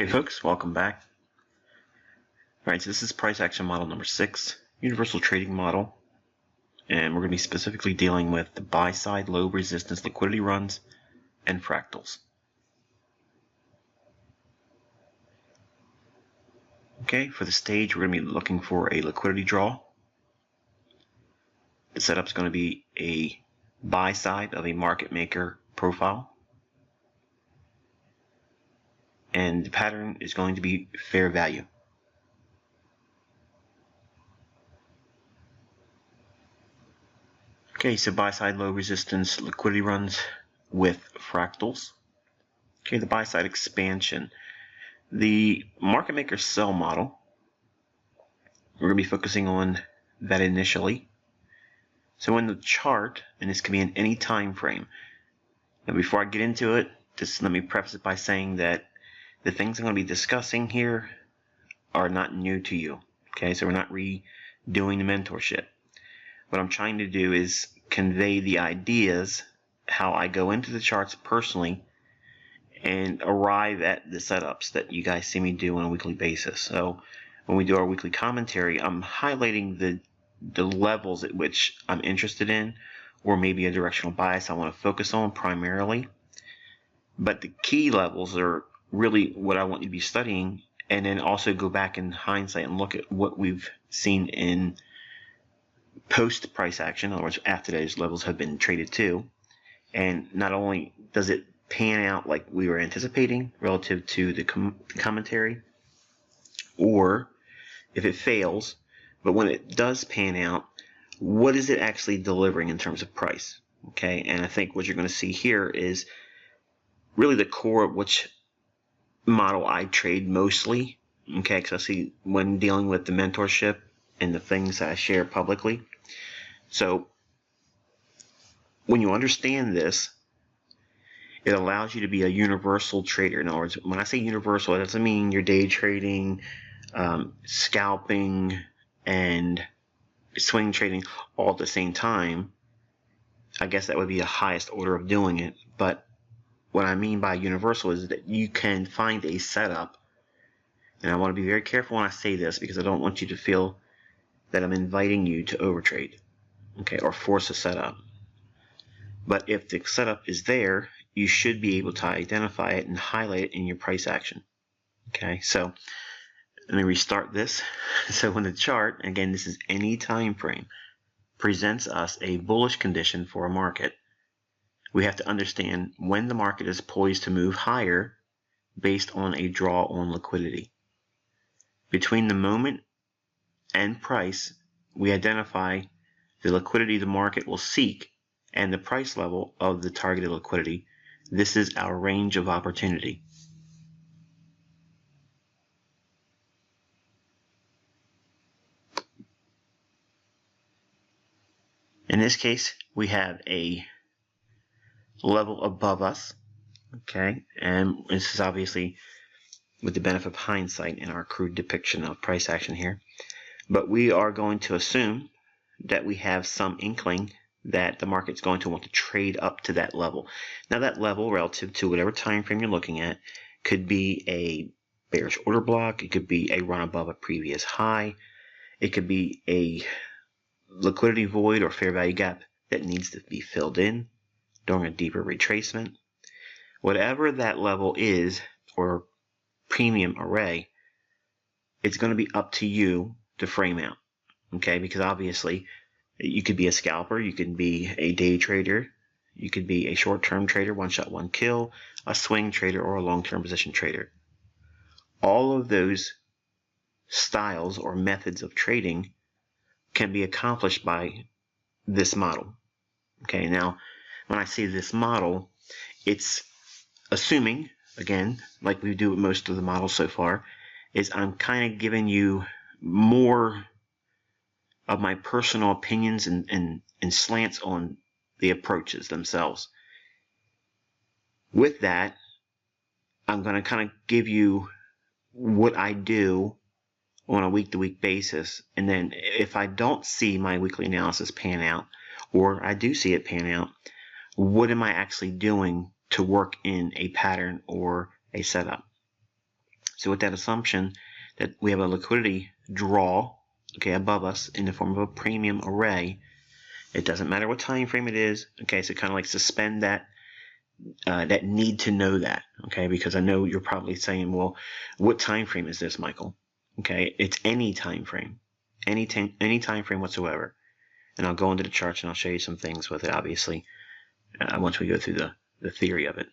Okay folks, welcome back. Alright, so this is price action model number 6, universal trading model, and we're going to be specifically dealing with the buy side low resistance liquidity runs and fractals. Okay, for the stage we're going to be looking for a liquidity draw. The setup is going to be a buy side of a market maker profile, and the pattern is going to be fair value. Okay, so buy side low resistance liquidity runs with fractals. Okay, the buy side expansion. The market maker sell model, we're going to be focusing on that initially. So in the chart, and this can be in any time frame. Now before I get into it, just let me preface it by saying that the things I'm going to be discussing here are not new to you. Okay, so we're not redoing the mentorship. What I'm trying to do is convey the ideas, how I go into the charts personally, and arrive at the setups that you guys see me do on a weekly basis. So when we do our weekly commentary, I'm highlighting the levels at which I'm interested in, or maybe a directional bias I want to focus on primarily. But the key levels are really what I want you to be studying, and then also go back in hindsight and look at what we've seen in post price action, in other words, after those levels have been traded to, and not only does it pan out like we were anticipating relative to the commentary, or if it fails, but when it does pan out, what is it actually delivering in terms of price? Okay, and I think what you're going to see here is really the core of which model I trade mostly, okay, especially when dealing with the mentorship and the things that I share publicly. So when you understand this, it allows you to be a universal trader. In other words, when I say universal, it doesn't mean you're day trading, scalping, and swing trading all at the same time. I guess that would be the highest order of doing it. But what I mean by universal is that you can find a setup, and I want to be very careful when I say this because I don't want you to feel that I'm inviting you to overtrade, okay, or force a setup. But if the setup is there, you should be able to identify it and highlight it in your price action. Okay, so let me restart this. So when the chart, again, this is any time frame, presents us a bullish condition for a market, we have to understand when the market is poised to move higher based on a draw on liquidity. Between the moment and price, we identify the liquidity the market will seek and the price level of the targeted liquidity. This is our range of opportunity. In this case, we have a level above us, okay, and this is obviously with the benefit of hindsight in our crude depiction of price action here, but we are going to assume that we have some inkling that the market's going to want to trade up to that level. Now that level, relative to whatever time frame you're looking at, could be a bearish order block, it could be a run above a previous high, it could be a liquidity void or fair value gap that needs to be filled in during a deeper retracement. Whatever that level is, or premium array, it's going to be up to you to frame out, okay, because obviously you could be a scalper, you could be a day trader, you could be a short-term trader, one shot, one kill, a swing trader, or a long-term position trader. All of those styles or methods of trading can be accomplished by this model. Okay, now when I say this model, it's assuming, again, like we do with most of the models so far, is I'm kind of giving you more of my personal opinions and slants on the approaches themselves. With that, I'm going to kind of give you what I do on a week-to-week basis, and then if I don't see my weekly analysis pan out, or I do see it pan out, what am I actually doing to work in a pattern or a setup? So with that assumption that we have a liquidity draw, okay, above us in the form of a premium array, it doesn't matter what time frame it is, okay, so kind of like suspend that that need to know that, okay, because I know you're probably saying, well, what time frame is this, Michael? Okay, it's any time frame, any time frame whatsoever. And I'll go into the charts and I'll show you some things with it, obviously, once we go through the theory of it.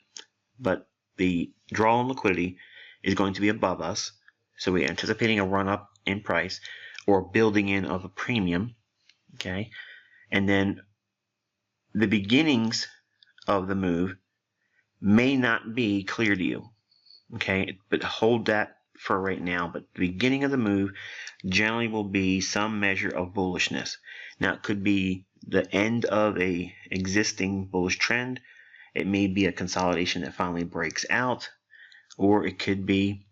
But the draw on liquidity is going to be above us, so we're anticipating a run-up in price or building in of a premium, okay? And then the beginnings of the move may not be clear to you, okay? But hold that for right now. But the beginning of the move generally will be some measure of bullishness. Now, it could be the end of a existing bullish trend. It may be a consolidation that finally breaks out, or it could be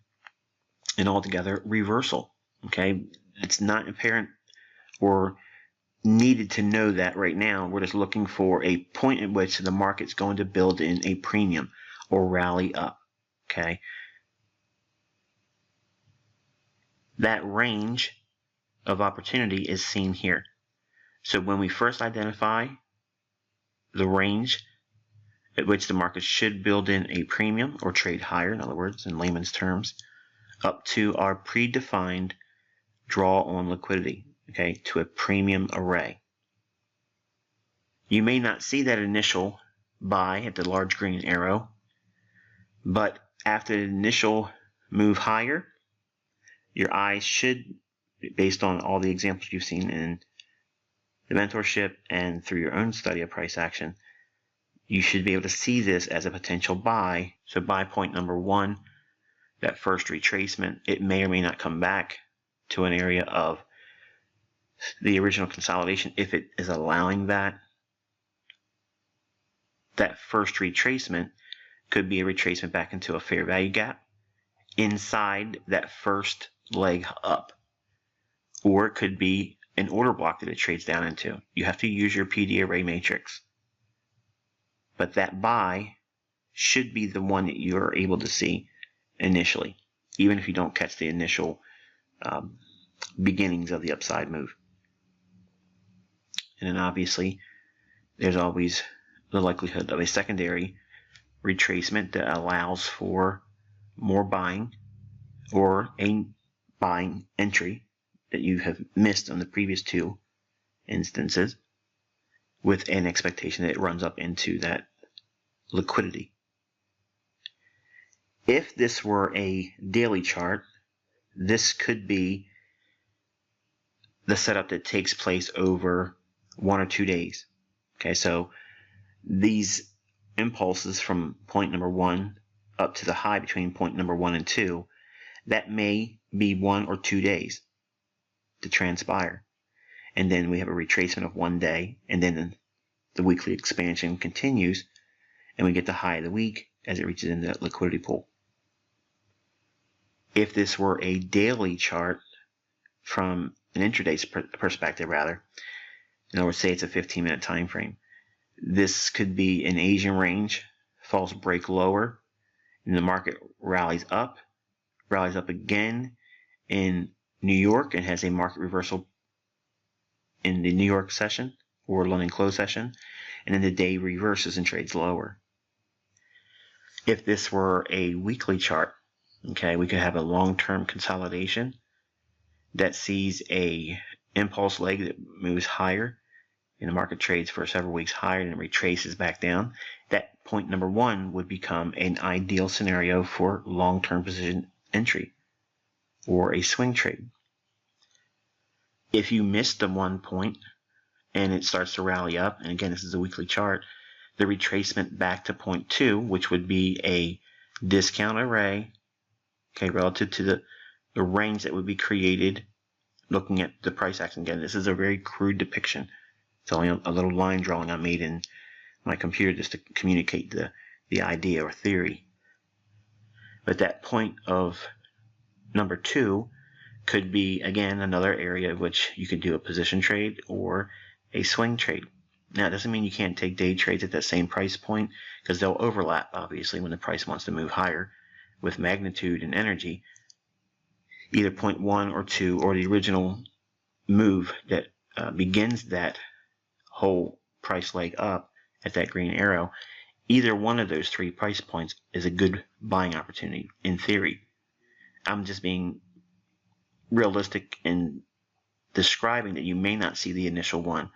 an altogether reversal, okay? It's not apparent or needed to know that right now. We're just looking for a point at which the market's going to build in a premium or rally up, okay? That range of opportunity is seen here. So when we first identify the range at which the market should build in a premium or trade higher, in other words, in layman's terms, up to our predefined draw on liquidity, okay, to a premium array. You may not see that initial buy at the large green arrow, but after the initial move higher, your eyes should, based on all the examples you've seen in the mentorship and through your own study of price action, you should be able to see this as a potential buy. So buy point number one, that first retracement, it may or may not come back to an area of the original consolidation if it is allowing that. That first retracement could be a retracement back into a fair value gap inside that first leg up, or it could be an order block that it trades down into. You have to use your PD array matrix. But that buy should be the one that you're able to see initially, even if you don't catch the initial beginnings of the upside move. And then obviously, there's always the likelihood of a secondary retracement that allows for more buying or a buying entry that you have missed on the previous two instances, with an expectation that it runs up into that liquidity. If this were a daily chart, this could be the setup that takes place over 1 or 2 days. Okay, so these impulses from point number 1 up to the high between point number 1 and 2, that may be 1 or 2 days to transpire. And then we have a retracement of 1 day, and then the weekly expansion continues, and we get the high of the week as it reaches into that liquidity pool. If this were a daily chart from an intraday perspective, rather, in other words, say it's a 15-minute time frame, this could be an Asian range, false break lower, and the market rallies up again in New York and has a market reversal in the New York session or London close session, and then the day reverses and trades lower. If this were a weekly chart, okay, we could have a long-term consolidation that sees a impulse leg that moves higher, and the market trades for several weeks higher and retraces back down. That point number 1 would become an ideal scenario for long-term position entry or a swing trade. If you missed the 1 point and it starts to rally up, and again, this is a weekly chart, the retracement back to point 2, which would be a discount array, okay, relative to the range that would be created looking at the price action. Again, this is a very crude depiction. It's only a little line drawing I made in my computer just to communicate the idea or theory. But that point of number 2 could be, again, another area of which you could do a position trade or a swing trade. Now, it doesn't mean you can't take day trades at that same price point, because they'll overlap, obviously, when the price wants to move higher with magnitude and energy. either point 1 or 2 or the original move that begins that whole price leg up at that green arrow, either one of those 3 price points is a good buying opportunity in theory. I'm just being realistic in describing that you may not see the initial one,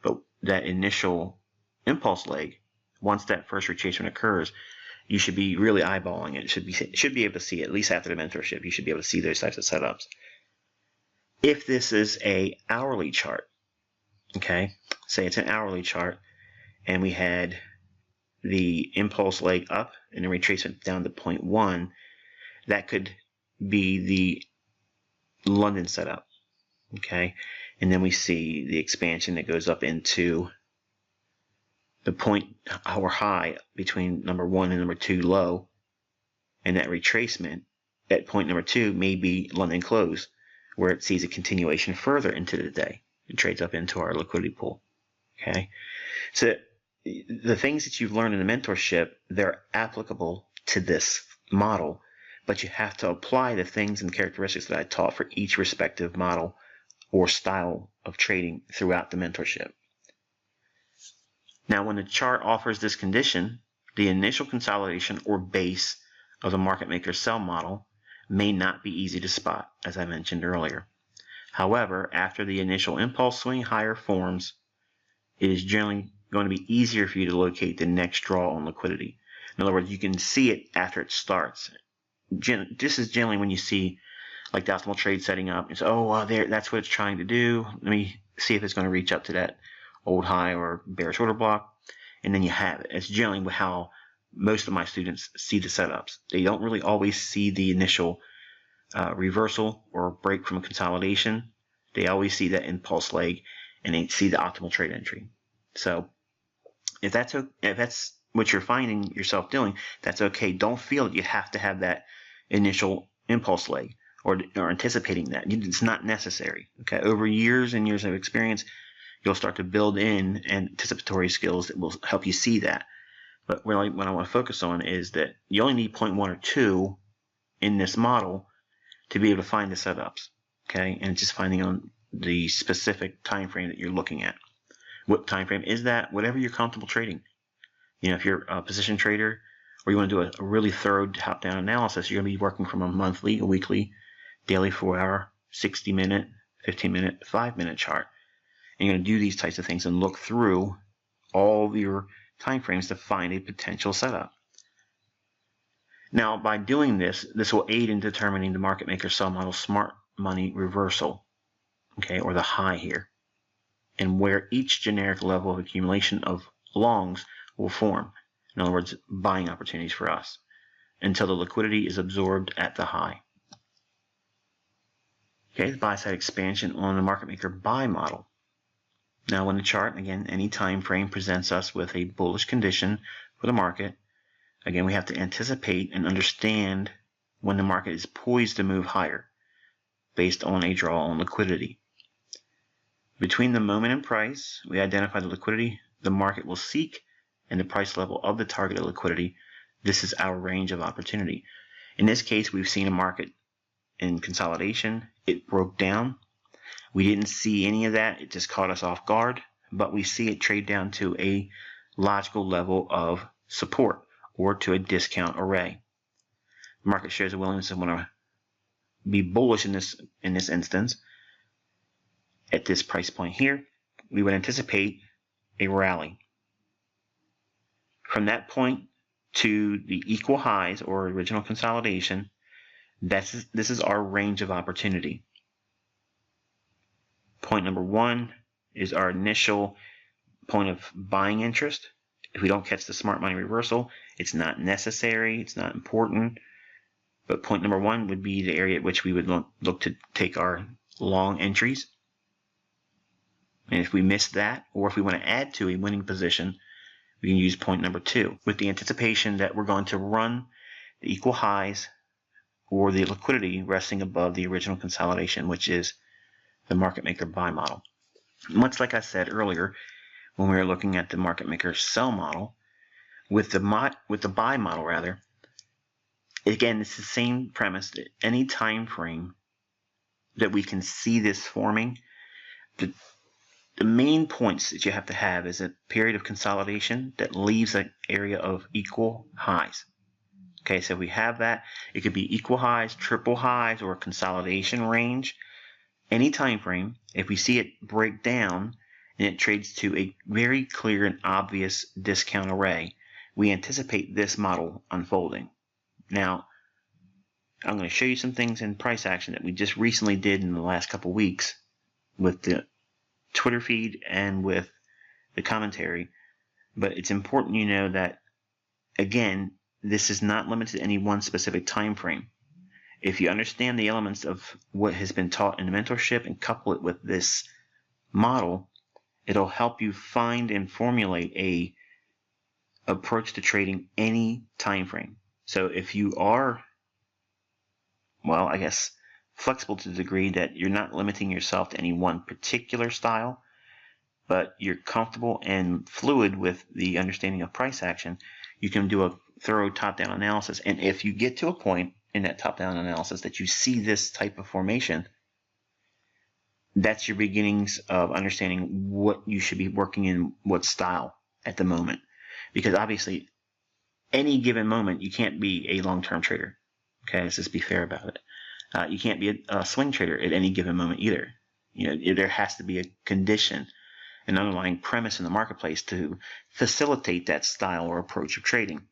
but that initial impulse leg, once that first retracement occurs, you should be really eyeballing it. Should be able to see it, at least after the mentorship. You should be able to see those types of setups. If this is a hourly chart, okay, say it's an hourly chart, and we had the impulse leg up and the retracement down to 0.1, that could be the London setup, okay, and then we see the expansion that goes up into the point or high between number 1 and number 2 low, and that retracement at point number 2 may be London close, where it sees a continuation further into the day. It trades up into our liquidity pool. Okay, so the things that you've learned in the mentorship, they're applicable to this model, but you have to apply the things and characteristics that I taught for each respective model or style of trading throughout the mentorship. Now, when the chart offers this condition, the initial consolidation or base of the market maker sell model may not be easy to spot, as I mentioned earlier. However, after the initial impulse swing higher forms, it is generally going to be easier for you to locate the next draw on liquidity. In other words, you can see it after it starts. This is generally when you see like the optimal trade setting up. It's, oh, there, that's what it's trying to do. Let me see if it's going to reach up to that old high or bearish order block, and then you have it. It's generally how most of my students see the setups. They don't really always see the initial reversal or break from a consolidation. They always see that impulse leg, and they see the optimal trade entry. So if that's what you're finding yourself doing, that's okay. Don't feel that you have to have that initial impulse leg or anticipating that. It's not necessary. Okay, over years and years of experience, you'll start to build in anticipatory skills that will help you see that. But what I want to focus on is that you only need 0.1 or 2 in this model to be able to find the setups. Okay, and it's just finding on the specific time frame that you're looking at. What time frame is that? Whatever you're comfortable trading. You know, if you're a position trader or you want to do a really thorough top-down analysis, you're going to be working from a monthly, a weekly, daily 4-hour, 60-minute, 15-minute, 5-minute chart. And you're going to do these types of things and look through all of your time frames to find a potential setup. Now, by doing this, this will aid in determining the market maker sell model smart money reversal, okay, or the high here, and where each generic level of accumulation of longs will form. In other words, buying opportunities for us until the liquidity is absorbed at the high. Okay, the buy side expansion on the market maker buy model. Now, when the chart, again, any time frame presents us with a bullish condition for the market, again, we have to anticipate and understand when the market is poised to move higher based on a draw on liquidity. Between the moment and price, we identify the liquidity the market will seek and the price level of the targeted liquidity. This is our range of opportunity. In this case, we've seen a market in consolidation. It broke down. We didn't see any of that. It just caught us off guard, but we see it trade down to a logical level of support or to a discount array. The market shows a willingness to want to be bullish in this instance. At this price point here, we would anticipate a rally. From that point to the equal highs or original consolidation, this is our range of opportunity. Point number 1 is our initial point of buying interest. If we don't catch the smart money reversal, it's not necessary, it's not important. But point number 1 would be the area at which we would look to take our long entries. And if we miss that, or if we want to add to a winning position, we can use point number 2 with the anticipation that we're going to run the equal highs or the liquidity resting above the original consolidation, which is the market maker buy model. Much like I said earlier when we were looking at the market maker sell model, with the buy model rather, again, it's the same premise that any time frame that we can see this forming, the main points that you have to have is a period of consolidation that leaves an area of equal highs. Okay, so if we have that, it could be equal highs, triple highs, or a consolidation range. Any time frame, if we see it break down and it trades to a very clear and obvious discount array, we anticipate this model unfolding. Now, I'm going to show you some things in price action that we just recently did in the last couple weeks with the Twitter feed and with the commentary, but it's important you know that, again, this is not limited to any one specific time frame. If you understand the elements of what has been taught in the mentorship and couple it with this model, it'll help you find and formulate a approach to trading any time frame. So if you are, well, I guess flexible to the degree that you're not limiting yourself to any one particular style, but you're comfortable and fluid with the understanding of price action, you can do a thorough top-down analysis. And if you get to a point in that top-down analysis that you see this type of formation, that's your beginnings of understanding what you should be working in, what style at the moment. Because obviously, any given moment, you can't be a long-term trader. Okay, let's just be fair about it. You can't be a swing trader at any given moment either. You know, there has to be a condition, an underlying premise in the marketplace to facilitate that style or approach of trading.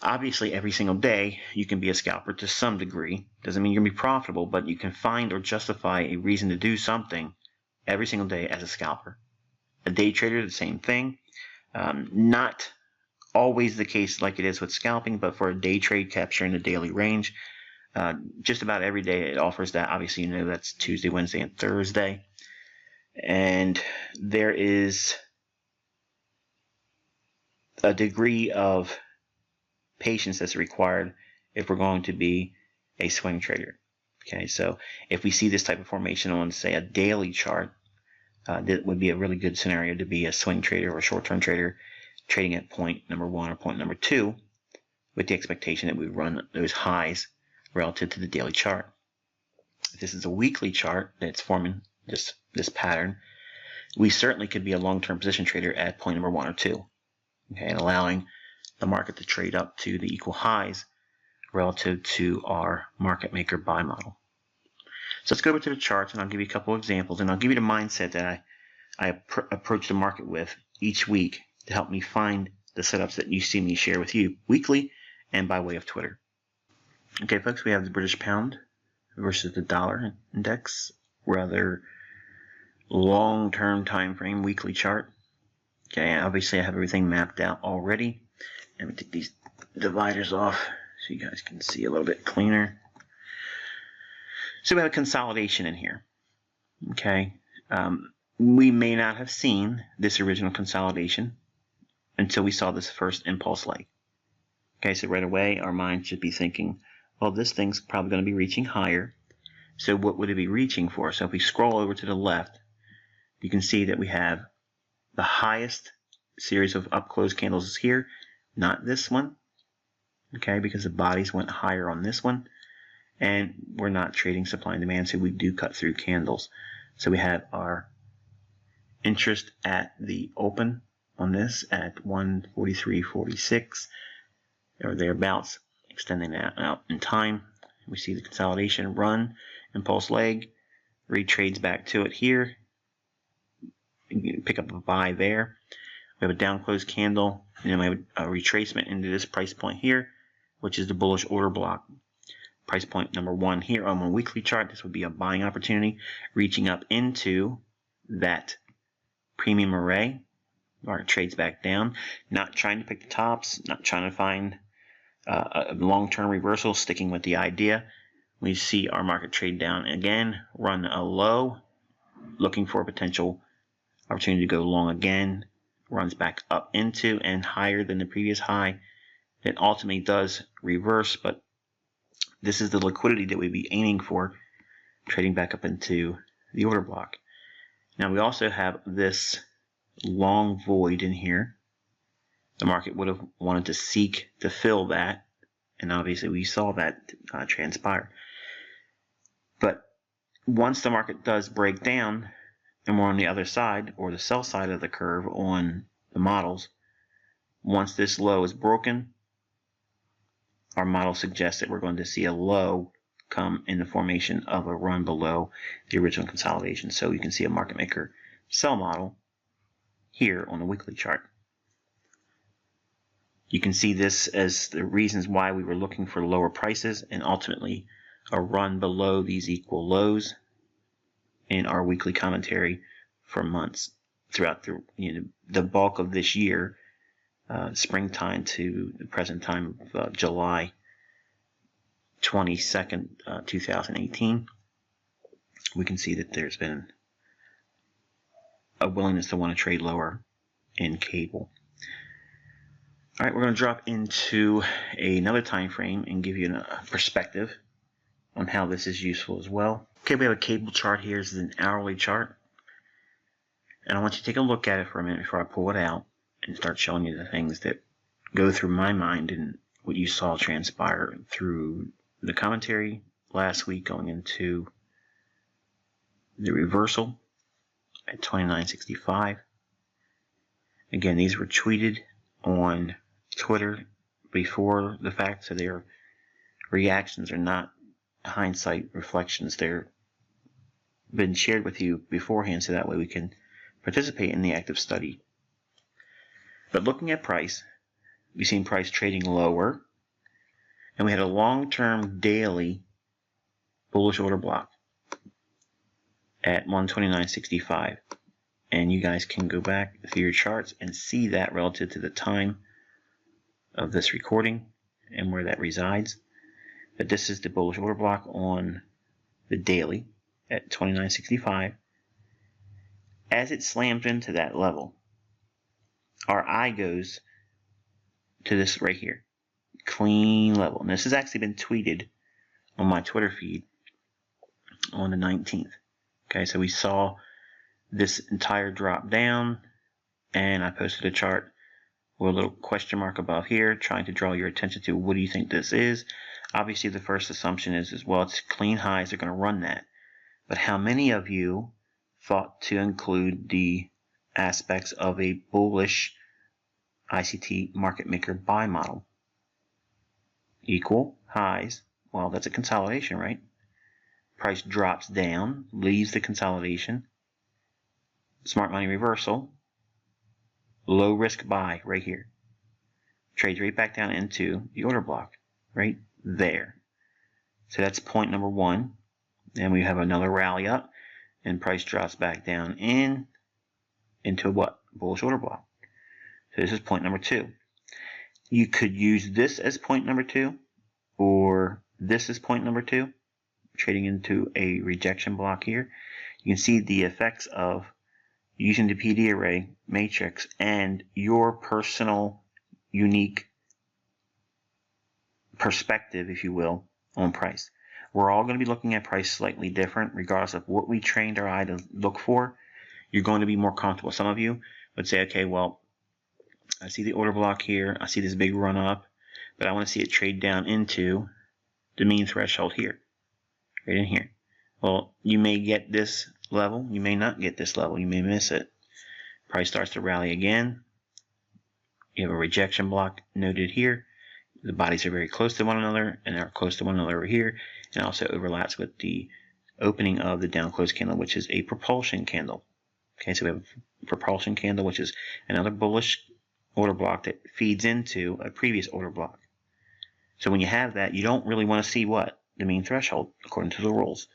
Obviously, every single day, you can be a scalper to some degree. Doesn't mean you're going to be profitable, but you can find or justify a reason to do something every single day as a scalper. A day trader, the same thing. Not always the case like it is with scalping, but for a day trade capturing the daily range, just about every day it offers that. Obviously, you know that's Tuesday, Wednesday, and Thursday. And there is a degree of patience that's required if we're going to be a swing trader. Okay, so if we see this type of formation on, say, a daily chart, that would be a really good scenario to be a swing trader or a short-term trader trading at point number 1 or point number 2 with the expectation that we run those highs relative to the daily chart. If this is a weekly chart that's forming this pattern, we certainly could be a long-term position trader at point number 1 or 2, okay, and allowing the market to trade up to the equal highs relative to our market maker buy model. So let's go over to the charts, and I'll give you a couple examples, and I'll give you the mindset that I approach the market with each week to help me find the setups that you see me share with you weekly and by way of Twitter. Okay, folks, we have the British pound versus the dollar index, rather long-term time frame weekly chart. Okay, obviously I have everything mapped out already. Let me take these dividers off so you guys can see a little bit cleaner. So we have a consolidation in here. Okay, we may not have seen this original consolidation until we saw this first impulse leg. Okay, so right away our mind should be thinking, well, this thing's probably going to be reaching higher. So what would it be reaching for? So if we scroll over to the left, you can see that we have the highest series of up-close candles is here, not this one, okay, because the bodies went higher on this one, and we're not trading supply and demand, so we do cut through candles. So we have our interest at the open on this at 143.46 or thereabouts, extending that out in time. We see the consolidation run, impulse leg, retrades back to it here. You can pick up a buy there. We have a down close candle, and then we have a retracement into this price point here, which is the bullish order block. Price point number 1 here on a weekly chart, this would be a buying opportunity, reaching up into that premium array. Market trades back down, not trying to pick the tops, not trying to find a long-term reversal, sticking with the idea. We see our market trade down again, run a low, looking for a potential opportunity to go long again, runs back up into and higher than the previous high, then ultimately does reverse, but this is the liquidity that we'd be aiming for, trading back up into the order block. Now we also have this long void in here. The market would have wanted to seek to fill that, and obviously we saw that transpire. But once the market does break down and we're on the other side, or the sell side of the curve on the models, once this low is broken, our model suggests that we're going to see a low come in the formation of a run below the original consolidation. So you can see a market maker sell model here on the weekly chart. You can see this as the reasons why we were looking for lower prices and ultimately a run below these equal lows in our weekly commentary for months throughout the bulk of this year, springtime to the present time of July 22nd, 2018. We can see that there's been a willingness to want to trade lower in cable. All right, we're going to drop into another time frame and give you a perspective on how this is useful as well. Okay, we have a cable chart here. This is an hourly chart. And I want you to take a look at it for a minute before I pull it out and start showing you the things that go through my mind and what you saw transpire through the commentary last week going into the reversal at 29.65. Again, these were tweeted on Twitter before the fact, so their reactions are not hindsight reflections. They're been shared with you beforehand, so that way we can participate in the active study. But looking at price, we've seen price trading lower, and we had a long-term daily bullish order block at 129.65. And you guys can go back through your charts and see that relative to the time of this recording and where that resides. But this is the bullish order block on the daily at 29.65. As it slams into that level, our eye goes to this right here, clean level. And this has actually been tweeted on my Twitter feed on the 19th. Okay, so we saw this entire drop down, and I posted a chart with a little question mark above here, trying to draw your attention to what do you think this is. Obviously, the first assumption is well, it's clean highs, they're going to run that. But how many of you thought to include the aspects of a bullish ICT market maker buy model? Equal highs, well, that's a consolidation, right? Price drops down, leaves the consolidation. Smart money reversal, low risk buy right here. Trades right back down into the order block right there. So that's point number one. Then we have another rally up and price drops back down into what? Bullish order block. So this is point number two. You could use this as point number two, or this is point number two, trading into a rejection block here. You can see the effects of using the PD array matrix and your personal unique perspective, if you will, on price. We're all going to be looking at price slightly different regardless of what we trained our eye to look for. You're going to be more comfortable. Some of you would say, okay, well, I see the order block here. I see this big run up, but I want to see it trade down into the mean threshold here, right in here. Well, you may get this level. You may not get this level. You may miss it. Price starts to rally again. You have a rejection block noted here. The bodies are very close to one another, and they're close to one another over here, and also overlaps with the opening of the down close candle, which is a propulsion candle. Okay, so we have a propulsion candle, which is another bullish order block that feeds into a previous order block. So when you have that, you don't really want to see what? The mean threshold, according to the rules.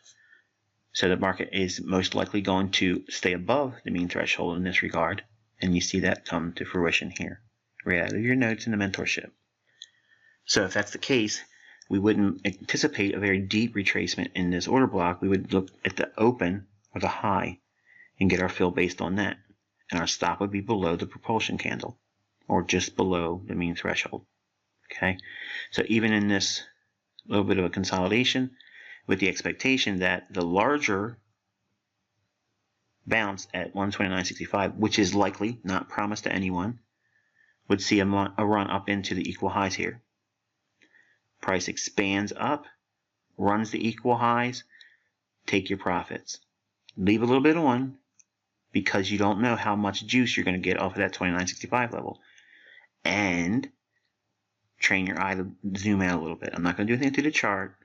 So the market is most likely going to stay above the mean threshold in this regard, and you see that come to fruition here, right out of your notes in the mentorship. So if that's the case, we wouldn't anticipate a very deep retracement in this order block. We would look at the open or the high and get our fill based on that. And our stop would be below the propulsion candle or just below the mean threshold. Okay, so even in this little bit of a consolidation, with the expectation that the larger bounce at 129.65, which is likely, not promised to anyone, would see a run up into the equal highs here. Price expands up, runs the equal highs, take your profits. Leave a little bit on because you don't know how much juice you're going to get off of that 29.65 level. And train your eye to zoom out a little bit. I'm not going to do anything to the chart,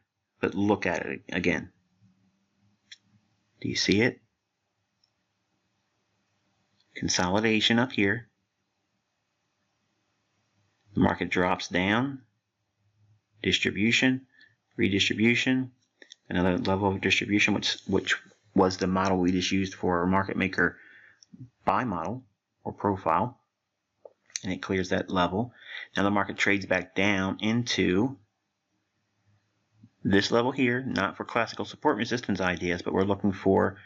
but look at it again. Do you see it? Consolidation up here. The market drops down. Distribution, redistribution, another level of distribution, which was the model we just used for our market maker buy model or profile, and it clears that level. Now the market trades back down into this level here, not for classical support resistance ideas, but we're looking for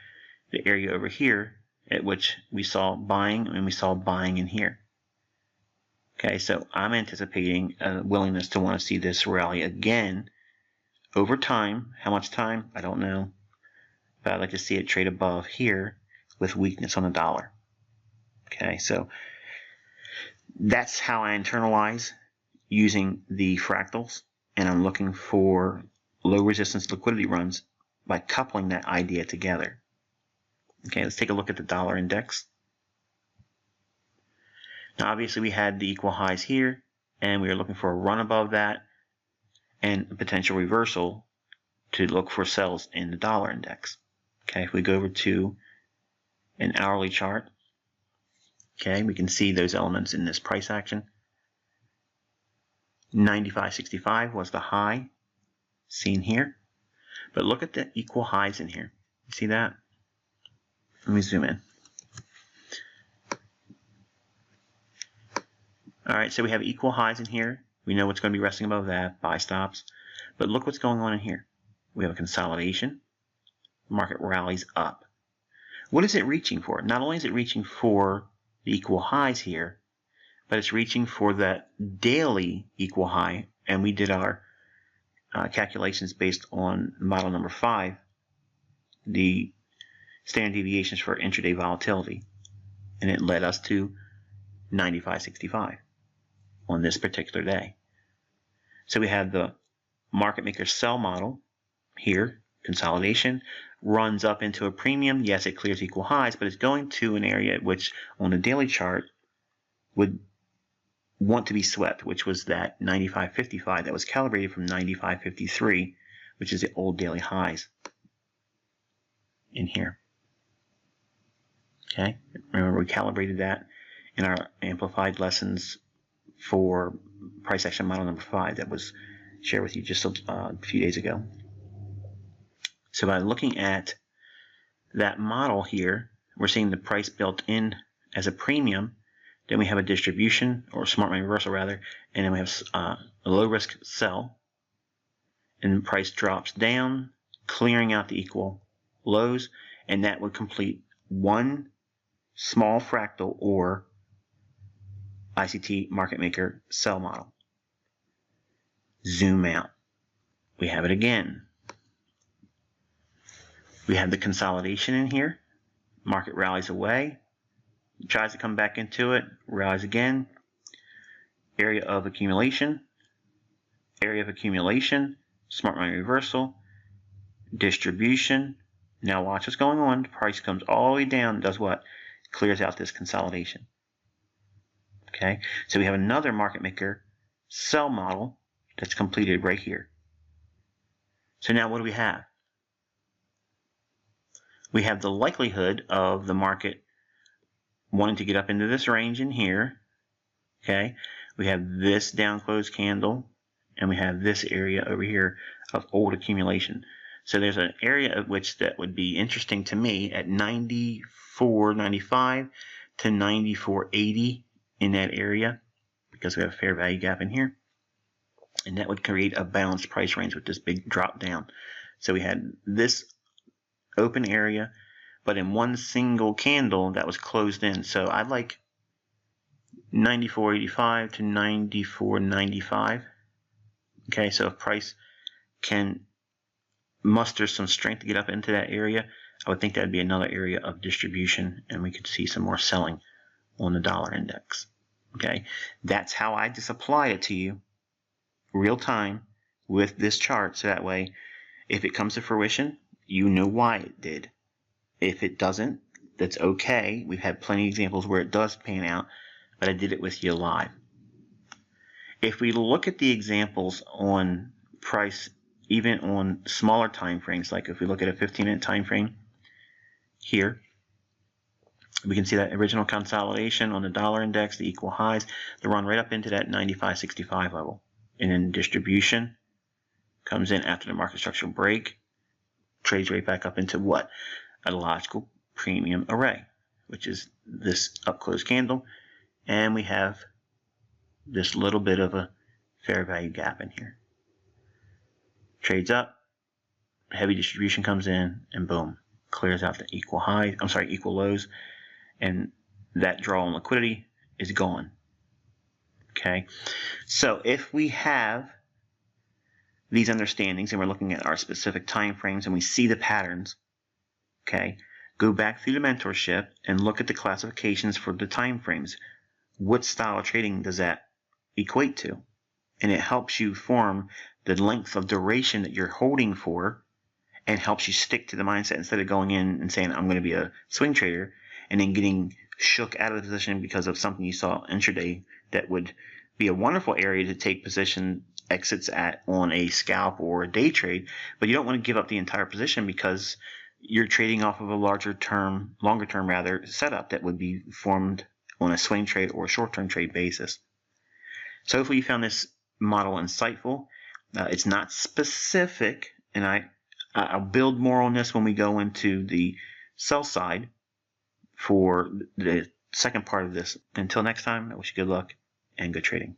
the area over here at which we saw buying, and we saw buying in here. Okay, so I'm anticipating a willingness to want to see this rally again over time. How much time? I don't know. But I'd like to see it trade above here with weakness on the dollar. Okay, so that's how I internalize using the fractals, and I'm looking for low resistance liquidity runs by coupling that idea together. Okay, let's take a look at the dollar index. Now obviously we had the equal highs here, and we were looking for a run above that and a potential reversal to look for sells in the dollar index. Okay, if we go over to an hourly chart, okay, we can see those elements in this price action. 95.65 was the high seen here, but look at the equal highs in here. You see that? Let me zoom in. Alright, so we have equal highs in here. We know what's going to be resting above that, buy stops. But look what's going on in here. We have a consolidation. The market rallies up. What is it reaching for? Not only is it reaching for the equal highs here, but it's reaching for that daily equal high. And we did our calculations based on model number 5, the standard deviations for intraday volatility. And it led us to 95.65. On this particular day. So we have the market maker sell model here, consolidation, runs up into a premium. Yes, it clears equal highs, but it's going to an area which on the daily chart would want to be swept, which was that 95.55 that was calibrated from 95.53, which is the old daily highs in here. Okay, remember we calibrated that in our amplified lessons for price action model number 5 that was shared with you just a few days ago. So by looking at that model here, we're seeing the price built in as a premium. Then we have a distribution, or smart money reversal rather, and then we have a low risk sell, and the price drops down, clearing out the equal lows, and that would complete one small fractal or ICT market maker sell model. Zoom out. We have it again. We have the consolidation in here. Market rallies away. Tries to come back into it. Rallies again. Area of accumulation. Area of accumulation. Smart money reversal. Distribution. Now watch what's going on. The price comes all the way down. Does what? Clears out this consolidation. Okay, so we have another market maker sell model that's completed right here. So now what do we have? We have the likelihood of the market wanting to get up into this range in here. Okay, we have this down close candle, and we have this area over here of old accumulation. So there's an area of which that would be interesting to me at 94.95 to 94.80. in that area, because we have a fair value gap in here, and that would create a balanced price range with this big drop down. So we had this open area, but in one single candle that was closed in. So I'd like 94.85 to 94.95. Okay, so if price can muster some strength to get up into that area, I would think that would be another area of distribution, and we could see some more selling on the dollar index. Okay, that's how I just applied it to you real time with this chart, so that way if it comes to fruition you know why it did. If it doesn't, that's okay. We've had plenty of examples where it does pan out, but I did it with you live. If we look at the examples on price, even on smaller time frames, like if we look at a 15-minute time frame here, we can see that original consolidation on the dollar index, the equal highs, they run right up into that 95.65 level. And then distribution comes in after the market structure break, trades right back up into what? A logical premium array, which is this up close candle, and we have this little bit of a fair value gap in here. Trades up, heavy distribution comes in, and boom, clears out the equal highs, equal lows, and that draw on liquidity is gone. Okay, so if we have these understandings and we're looking at our specific time frames and we see the patterns, okay, go back through the mentorship and look at the classifications for the time frames. What style of trading does that equate to? And it helps you form the length of duration that you're holding for, and helps you stick to the mindset instead of going in and saying, I'm going to be a swing trader, and then getting shook out of the position because of something you saw intraday that would be a wonderful area to take position exits at on a scalp or a day trade, but you don't want to give up the entire position because you're trading off of a longer term setup that would be formed on a swing trade or a short-term trade basis. So hopefully you found this model insightful. It's not specific, and I'll build more on this when we go into the sell side for the second part of this. Until next time, I wish you good luck and good trading.